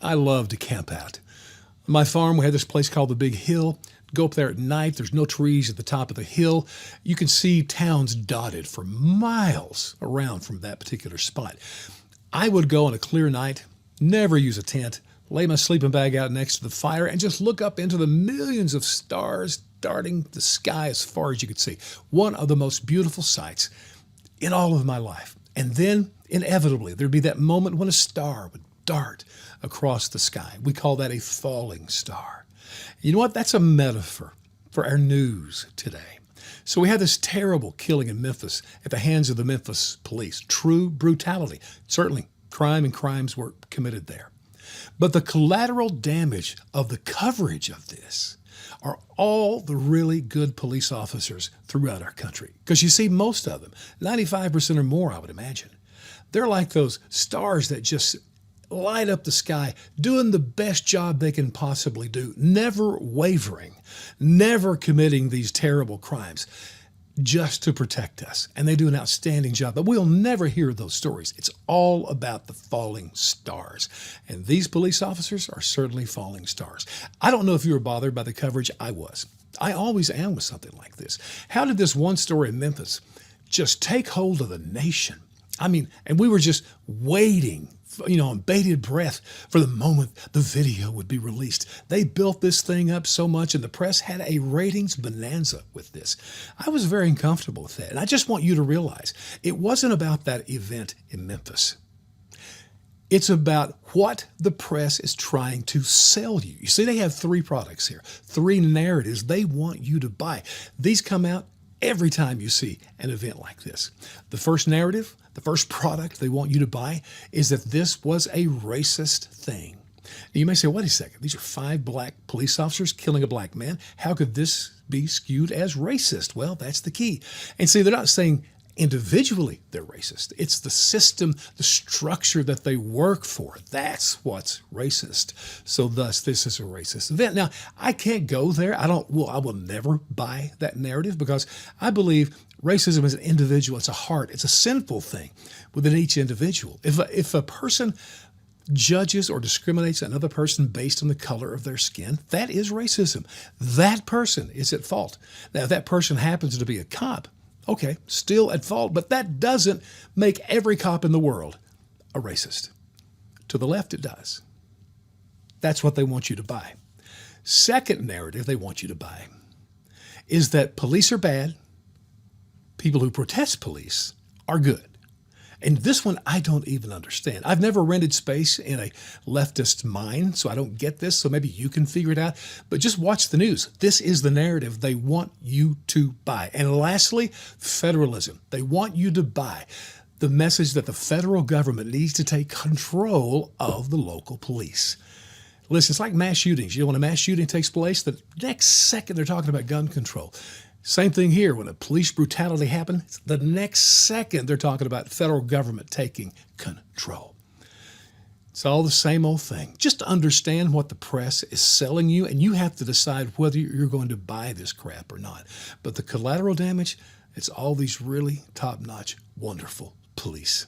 I love to camp out. On my farm, we had this place called the Big Hill. Go up there at night. There's no trees at the top of the hill. You can see towns dotted for miles around from that particular spot. I would go on a clear night, never use a tent, lay my sleeping bag out next to the fire, and just look up into the millions of stars darting the sky as far as you could see. One of the most beautiful sights in all of my life. And then, inevitably, there'd be that moment when a star would dart across the sky. We call that a falling star. You know what? That's a metaphor for our news today. So we had this terrible killing in Memphis at the hands of the Memphis police. True brutality. Certainly, crime and crimes were committed there. But the collateral damage of the coverage of this are all the really good police officers throughout our country. Because you see, most of them, 95% or more, I would imagine, they're like those stars that just light up the sky, doing the best job they can possibly do, never wavering, never committing these terrible crimes just to protect us. And they do an outstanding job. But we'll never hear those stories. It's all about the falling stars. And these police officers are certainly falling stars. I don't know if you were bothered by the coverage. I was. I always am with something like this. How did this one story in Memphis just take hold of the nation? I mean, and we were just waiting, on bated breath for the moment the video would be released. They built this thing up so much, and the press had a ratings bonanza with this. I was very uncomfortable with that. And I just want you to realize it wasn't about that event in Memphis. It's about what the press is trying to sell you. You see, they have three products here, three narratives they want you to buy. These come out every time you see an event like this. The first narrative, the first product they want you to buy is that this was a racist thing. Now you may say, wait a second, these are 5 black police officers killing a black man. How could this be skewed as racist? Well, that's the key. And see, they're not saying individually they're racist. It's the system, the structure that they work for. That's what's racist. So thus, this is a racist event. Now, I can't go there. I will never buy that narrative because I believe racism is an individual. It's a heart. It's a sinful thing within each individual. If a person judges or discriminates another person based on the color of their skin, that is racism. That person is at fault. Now, if that person happens to be a cop, okay, still at fault, but that doesn't make every cop in the world a racist. To the left, it does. That's what they want you to buy. Second narrative they want you to buy is that police are bad, people who protest police are good. And this one, I don't even understand. I've never rented space in a leftist mind, so I don't get this. So maybe you can figure it out. But just watch the news. This is the narrative they want you to buy. And lastly, federalism. They want you to buy the message that the federal government needs to take control of the local police. Listen, it's like mass shootings. When a mass shooting takes place, the next second they're talking about gun control. Same thing here. When a police brutality happens, the next second they're talking about federal government taking control. It's all the same old thing. Just understand what the press is selling you, and you have to decide whether you're going to buy this crap or not. But the collateral damage, it's all these really top-notch, wonderful police.